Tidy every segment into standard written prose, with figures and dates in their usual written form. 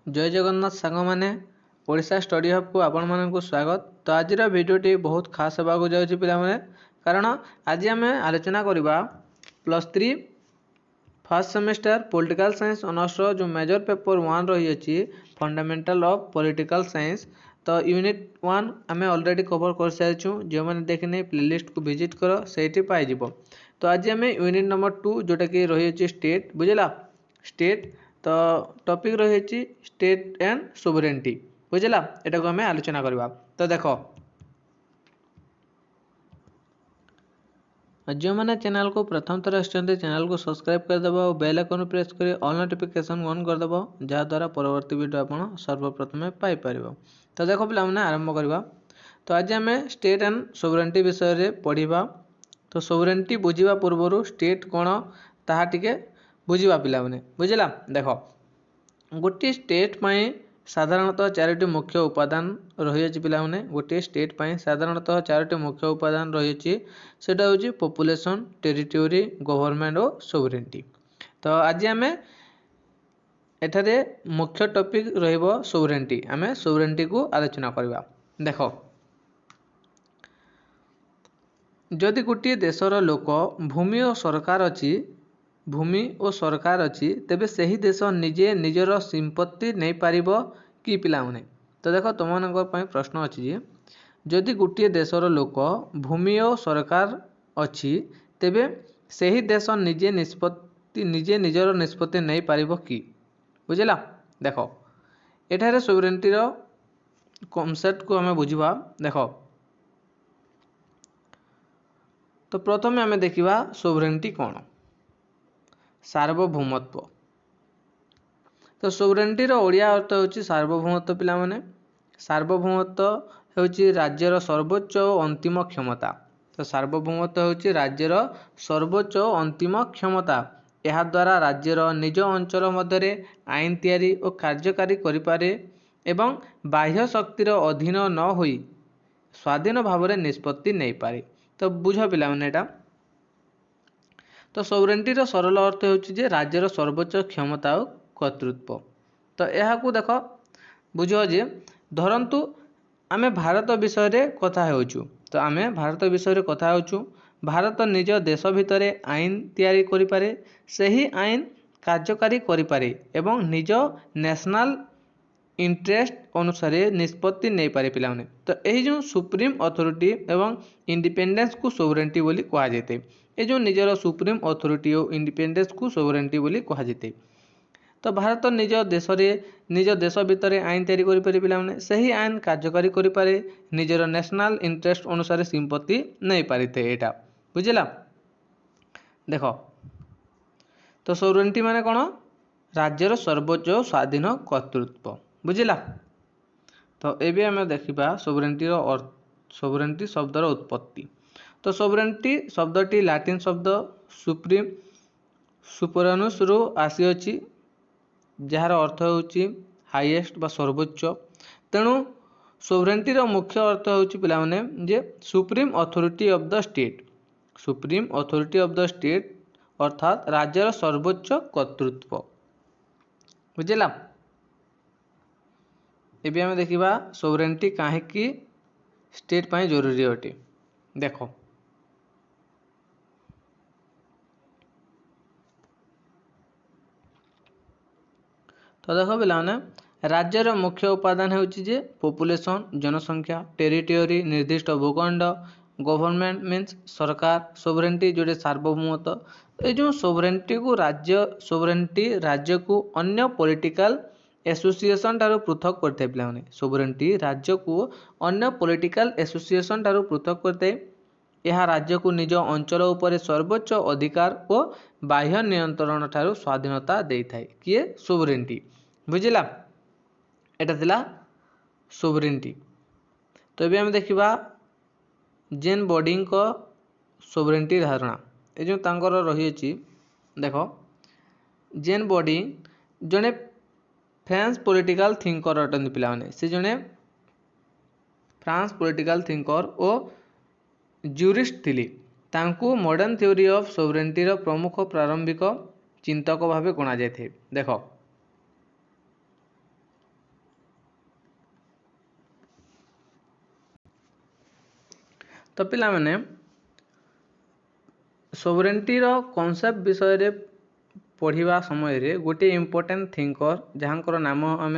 जय जगन्नाथ सांग मैंने ओडिशा स्टडी हब को आपण मानक स्वागत। तो आज भिडियोटी बहुत खास होगा जाऊँगी पिलाने, कारण आज आम आलोचना करवा +3 first semester political science honours जो मेजर पेपर 1 रही अछि फंडामेंटल ऑफ पॉलिटिकल साइंस। तो यूनिट 1 आम ऑलरेडी कवर कर सारी, जो मैंने देखने प्लेलिस्ट को विजिट कर से पाइज। तो आज आम यूनिट नंबर 2 जोटा कि रही स्टेट, बुझला स्टेट, तो टॉपिक रही स्टेट एंड सोवरेनिटी, बुझला एटा को आम आलोचना करवा। तो देख जो मैंने चैनल को प्रथम थर आसछन्ते चैनल को सब्सक्राइब करदेव और बेल आइकन प्रेस कर ऑल नोटिफिकेशन ऑन करदेव, जहाँद्वारा परवर्ती वीडियो आप सर्वप्रथम पाइपर। तो देख पे आरंभ करवा। तो आज आम स्टेट एंड सोवरेनिटी विषय में पढ़ा। तो सोवरेनिटी बुझा पूर्व स्टेट कौन ताहा टिके बुझा पिलाने, बुझला। देख गोटे स्टेट पाई साधारणतः 4टी मुख्य उपादान रही पिलाने। गोटे स्टेट पाई साधारणतः 4टी मुख्य उपादान रही, सेटा हूँ पॉपुलेशन, टेरिटोरी, गवर्नमेंट और सोवरेनिटी। तो आज आम एठारे मुख्य टॉपिक रहिबो सोवरेनिटी। आम सोवरेनिटी को आलोचना करवा। देख जदि गोटे देशर लोक भूमि और सरकार अच्छी तेबे सही देश निजे निजर संपत्ति नहीं पारिबो कि पिलाने। तो देख तुम मान प्रश्न अच्छी, जदि गोटे देशर लोक भूमि और सरकार अच्छी तेबे सही देश निजे निजर निष्पत्ति नहीं पारिबो कि, बुझला। देख एठारे सोवरेनिटीर कॉन्सेप्ट को आम बुझा। देख तो प्रथम आम देखा सोवरेनिटी कौन, सार्वभौमत्व। तो सोवरेनिटीर ओडिया अर्थ होची सार्वभौमत्व पिलाने। सार्वभौमत्व होची राज्यर सर्वोच्च और अंतिम क्षमता। तो सार्वभौमत्व होची राज्यर सर्वोच्च और अंतिम क्षमता। यह द्वारा राज्यर निज अंचल मध्य आईन तैयारी और कार्यकारी करिपारे एवं बाह्य शक्तिर अधीन न होई स्वाधीन भाव में निष्पत्ति नहीं पारे। तो बुझ पिलाने एटा। तो सोवरेनिटीर सरल अर्थ होची राज्यर सर्वोच्च क्षमता और कर्तृत्व। तो यह देख बुझ जे धरतु आम भारत विषय रे कथा होचु। तो आम भारत विषय रे कथा होचु। भारत निज देश भितर आईन तैयारी करिपारे, सही आईन कार्यकारी करिपारे एवं निज नेशनल इंटरेस्ट अनुसार निष्पत्ति नहीं पारे पिलाने। तो यही जो सुप्रीम अथॉरिटी एवं इंडिपेंडेंस को सोवरेनिटी बोली कहा जाते। ये जो निजर सुप्रीम अथॉरिटी और इंडिपेंडेंस को सोवरेनिटी बोली कहा जाते। तो भारत निज देश भितर आईन तैयारी करिपारे पिलाने, सही आईन कार्यकारी करिपारे, निजर नेशनल इंटरेस्ट अनुसार संपत्ति नहीं पारिथे। एटा बुझला। देख तो सोवरेनिटी माने कौन, राज्यर सर्वोच्च स्वाधीन कर्तृत्व, बुझला। तो ये आम देखा सोवरेनिटी शब्दर उत्पत्ति। तो सोवरेनिटी शब्दटी लैटिन शब्द सुप्रीम सुपरानुस रु आसी अछि, जार अर्थ होची हाईएस्ट बा सर्वोच्च। तेणु सोवरेनिटीर मुख्य अर्थ होची पिलाने जे supreme authority of the state. Supreme authority of the state अर्थात राज्यर सर्वोच्च कर्तृत्व, बुझला। ये आम देखा सोवरेनिटी कहीं स्टेट पाई जरूरी अटे। देख तो देख पिलाने राज्यर मुख्य उपादान होची जे पॉपुलेशन जनसंख्या, टेरिटोरी निर्दिष्ट भूखंड, गवर्नमेंट मीन्स सरकार, सोवरेनिटी जोड़े सार्वभौमत्व। ये जो सोवरेनिटी राज्य को अन्य पॉलिटिकल एसोसिएशन ठारू पृथक करते पिलाने। सोवरेनिटी राज्य को अन्य पॉलिटिकल एसोसिएशन ठारू पृथक करते। यह राज्य को निज अंचल उपर सर्वोच्च अधिकार और बाह्य नियंत्रण ठारू स्वाधीनता देता है। किए सोवरेनिटी, बुझला। एटा थिला सोवरेनिटी। तो ये आम देखा जेन बॉडी को सोवरेनिटी धारणा, ये जो तांकर रही अछि। देख जेन बॉडी जड़े फ्रेंच पॉलिटिकल थिंकर अटंती पिलाने। से जड़े फ्रांस पॉलिटिकल थिंकर और ज्यूरिस्ट थिली। तांकू मॉडर्न थ्योरी ऑफ सोवरेनिटीर प्रमुख प्रारंभिक चिंतक भाव गणा जाए। देख तो पिला माने सोवरेंटी रो कॉन्सेप्ट विषय रे पढ़िबा समय रे गोटे इम्पोर्टेंट थिंकर जहाँकर नाम आम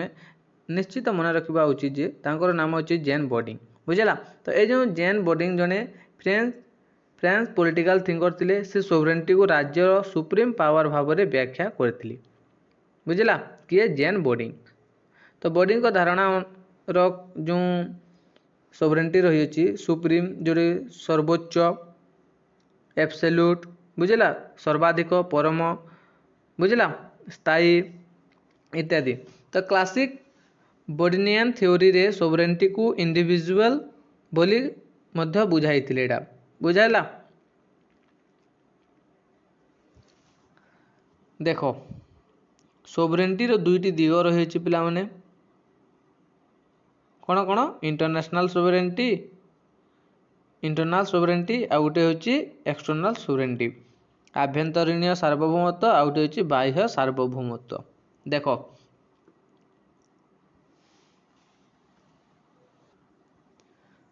निश्चित मन रखा उचित जे तांकर नाम होची जेन बोर्डिंग बुझला। तो ये जो जेन बोर्डिंग जने फ्रेंच पॉलिटिकल थिंकर थिले से सोवरेंटी को राज्यर सुप्रीम पावर भाव में व्याख्या करथिले बुझला किए जेन बोर्डिंग। तो बोर्डिंग को धारणा रो जो सोवरेंटी रही सुप्रीम जोड़े सर्वोच्च एब्सोल्यूट बुझला सर्वाधिक परम बुझला स्थायी इत्यादि। तो क्लासिक बोर्डिनियन थ्योरी रे सोवरेंटी को इंडिविजुअल बोली मध्य बुझाइथिले एटा बुझाइला। देखो सोवरेंटी रो दुईटी दिग रही पिला माने कौन कौन इंटरनेशनल सोवरेंटी इंटरनल सोवरेंटी आ गोटे होची एक्सटर्नल सोवरेंटी आभ्यंतरीण सार्वभौमत्व आ गोटे होची बाह्य सार्वभौमत्व। देखो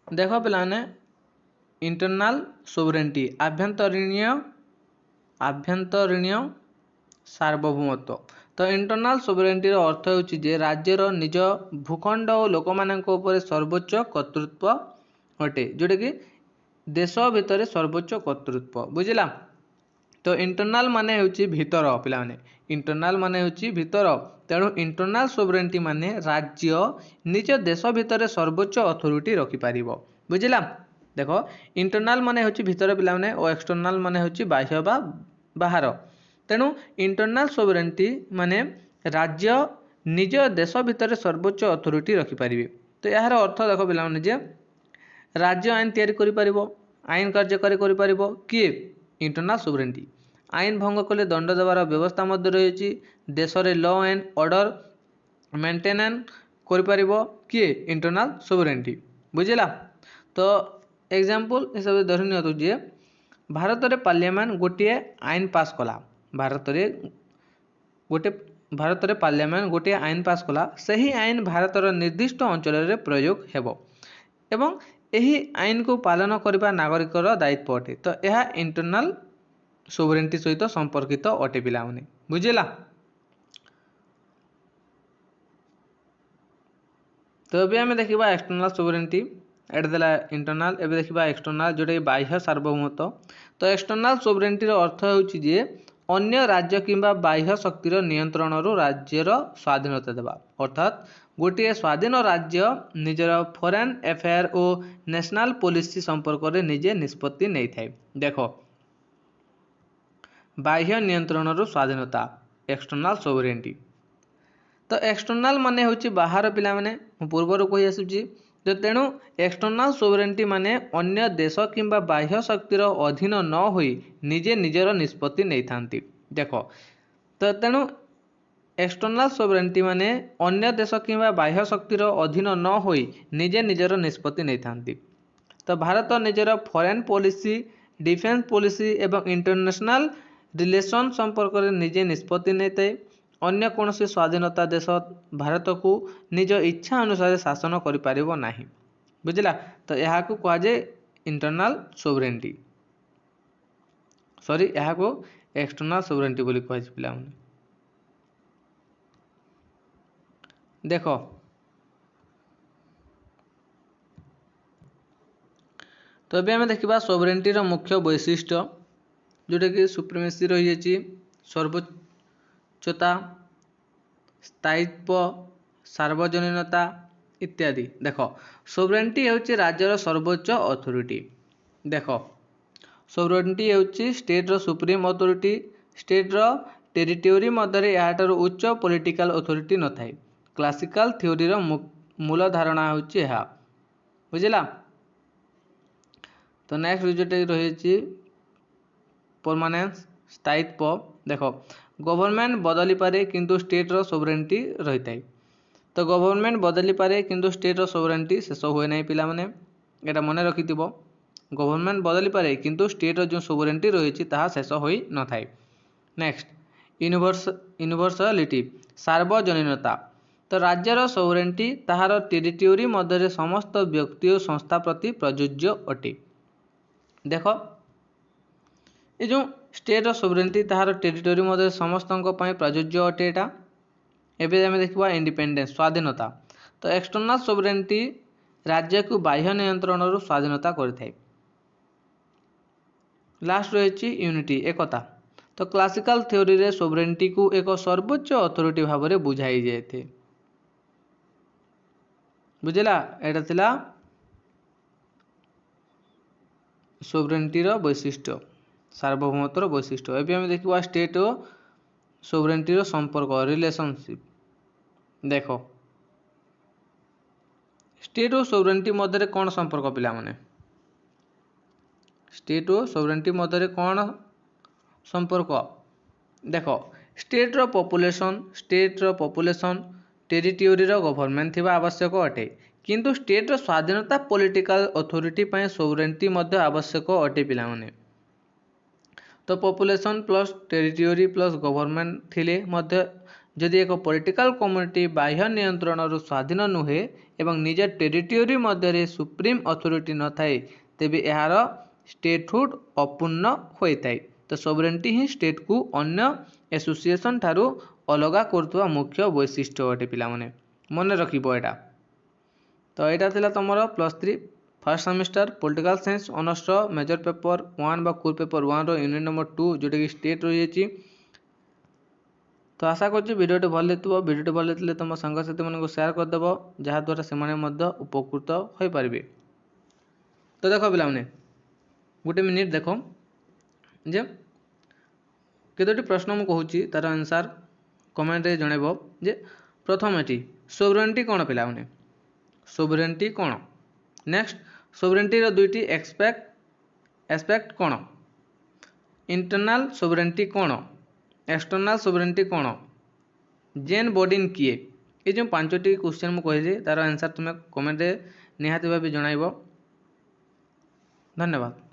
देखो पिलाने इंटरनल सोवरेंटी आभ्यंतरीण सार्वभौमत्व। तो इंटरनल सोवरेंटी अर्थ होची जे राज्यर निज भूखंड और लोक मानक ऊपर सर्वोच्च कर्तृत्व अटे जोटा कि देश भितर सर्वोच्च कर्तृत्व बुझला। तो इंटरनल माने होची भीतर पिला माने इंटरनल माने होची भीतर तेणु इंटरनल सोवरेंटी माने राज्य निज देश भितर सर्वोच्च अथॉरिटी रखि पारिबो बुझला। देखो इंटरनल माने होची भीतर पिला माने और एक्सटर्नल माने होची बाह्य बा बाहर। तेणु इंटरनल सोवरेंटी माने राज्य निज देश भितर सर्वोच्च अथॉरिटी रखि पारिबे। तो यार अर्थ देखो पिला माने जे राज्य आईन तैयारी करि पारिबो आईन कार्यकारी करि पारिबो किए इंटरनल सोवरेंटी आईन भंग कले दंड देवार व्यवस्था मध्य रही देश रे लॉ एंड ऑर्डर मेंटेनेंस करि पारिबो किए इंटरनल सोवरेंटी बुझला। तो एग्जांपल हिसाब से धरि नियतु जे भारत रे पार्लियामेंट गोटे आईन पास कला भारत रे पार्लियामेंट गोटे आईन पास कला सही आईन भारत रो निर्दिष्ट अंचल रे प्रयोग हेबो एवं यही आईन को पालन करने नागरिकर दायित्व अटे। तो यह इंटरनल सोवरेंटी सहित संपर्कित अटे पिला माने बुझला। तो अभी आम देखा एक्सटर्नल सोवरेंटी एट देला इंटरनल एवं देखा एक्सटर्नल जोटा बाह्य सार्वभौमत्व। तो एक्सटर्नल सोवरेंटी अर्थ होची जे अन्य राज्य किंबा बाह्य शक्तिर नियंत्रण राज्यर स्वाधीनता देवा अर्थात गोटे स्वाधीन राज्य निजर फॉरेन अफेयर और नेशनल पॉलिसी संपर्क में निजे निष्पत्ति नहीं थाए। देखो बाह्य नियंत्रण स्वाधीनता एक्सटर्नल सोवरेंटी। तो एक्सटर्नल माने होची बाहर पिला माने पूर्वर कही आसुची। तो तेणु एक्सटर्नल सोवरेंटी माने अन्य देश किंबा बाह्य शक्तिर अधीन न होई निजे निजर निष्पत्ति नहीं थांती। देखो तो तेणु एक्सटर्नल सोवरेंटी माने अन्य देश किंबा बाह्य शक्तिर अधीन न होई निजे निजर निष्पत्ति नहीं थांती। तो भारत निजर फॉरेन पॉलिसी डिफेंस पॉलिसी एवं इंटरनेशनल रिलेशन संपर्क में निजे निष्पत्ति नहीं थाए। अन्य कौन स्वाधीनता देश भारत को निज इच्छा अनुसार शासन करि पारिबो नाही बुझला। तो यह को कहा जाए इंटरनल सोवरेंटी सॉरी यह को एक्सटर्नल सोवरेंटी बोली कहा जाए पिला माने। देखो तो अभी आम देखा सोवरेंटी मुख्य वैशिष्ट्य जोटा कि सुप्रीमेसी रही सर्वोच्चता स्थायित्व सार्वजनीनता इत्यादि। देखो सोवरेंटी होची राज्यर सर्वोच्च अथॉरिटी। देखो सोवरेंटी होची स्टेट रो सुप्रीम अथॉरिटी स्टेट रो टेरिटोरी मध्य याठार उच्च पॉलिटिकल अथॉरिटी न थाए। क्लासिकल थ्योरी रो मूल धारणा होची यह बुझला। तो नेक्स्ट जोटा रही परमानेंस स्थायित्व। देखो गवर्नमेंट बदली पारे किंतु स्टेट रो सोवरेंटी रही थाए। तो गवर्नमेंट बदली पारे किंतु स्टेट रो सोवरेंटी शेष हुए ना पिला माने एटा मन रखिथिबो। गवर्नमेंट बदली पारे किंतु स्टेट रो जो सोवरेंटी रही ताहा शेष होई न थाए। नेक्स्ट यूनिवर्सलिटी सार्वजनीनता। तो राज्यर सोवरेंटी ताहार टेरिटोरी मध्य समस्त व्यक्ति और संस्था प्रति प्रযোज्य अटे देख ये जो स्टेट सोवरेनिटी ताहार टेरिटोरी मध्य समस्त प्रযোज्य अटे एटा एबे आमे देखिबा इंडिपेंडेंस स्वाधीनता। तो एक्सटर्नल सोवरेनिटी राज्य को बाह्य नियंत्रण रु स्वाधीनता करिथाय। लास्ट रही यूनिटी एकता। तो क्लासिकल थ्योरी रे सोवरेनिटी को एक सर्वोच्च अथॉरिटी भाव में बुझाई जाए। बुझला एटा थिला सोवरेनिटी रो वैशिष्ट्य सार्वभौमत्वर वैशिष्ट्य। एबे हम देखिबा स्टेट और सोवरेनिटी रो संपर्क रिलेशनशिप। देखो स्टेट और सोवरेनिटी मध्य कौन संपर्क पिला माने स्टेट और सोवरेनिटी मध्य कौन संपर्क देख स्टेट रो पॉपुलेशन टेरिटोरी रो गवर्नमेंट थिबा आवश्यक अटे किंतु स्टेट रो स्वाधीनता पॉलिटिकल अथॉरिटी पय सोवरेनिटी मध्य आवश्यक अटे पिला माने। तो population plus territory plus government थिले मध्य जदि एक पॉलिटिकल कम्युनिटी बाह्य नियंत्रण रु स्वाधीन नुहे एवं निज टेरिटोरी मध्य सुप्रीम अथॉरिटी न थाए तेबे एहार स्टेटहुड अपूर्ण होइताय। तो सोवरेनिटी ही स्टेट को अन्य एसोसिएशन ठारू अलगा करथुवा मुख्य वैशिष्ट्य अटे पिला माने मन रखिबो एटा। तो एटा थिला तमरो +3 first semester political science honours major paper 1 बा कोर पेपर 1 रो यूनिट नंबर 2 जोटा कि स्टेट रही जाइए। तो आशा करछि वीडियोटी भल लेथिबो। वीडियोटी भल लेथिले तुम संग साथी मानको शेयर कर देबो जहा द्वारा से माने मध्य उपकृत होई परिबे। तो देखो पिला माने गोटे मिनिट देखो जे केतोटी प्रश्न मु कहूची तार आंसर कमेंट रे जणेबो। जे प्रथम एटी सोवरेनिटी कोन पिला माने सोवरेनिटी कोन। नेक्स्ट सोवरेनिटी रो दुईटी एस्पेक्ट कोन। इंटरनल सोवरेनिटी कोन एक्सटर्नल सोवरेनिटी कोन जेन बॉडीन किए। ये जो पांचटी क्वेश्चन मु कहले तार आंसर तुम कमेंट रे निहाती भाबे जणाइबो। धन्यवाद।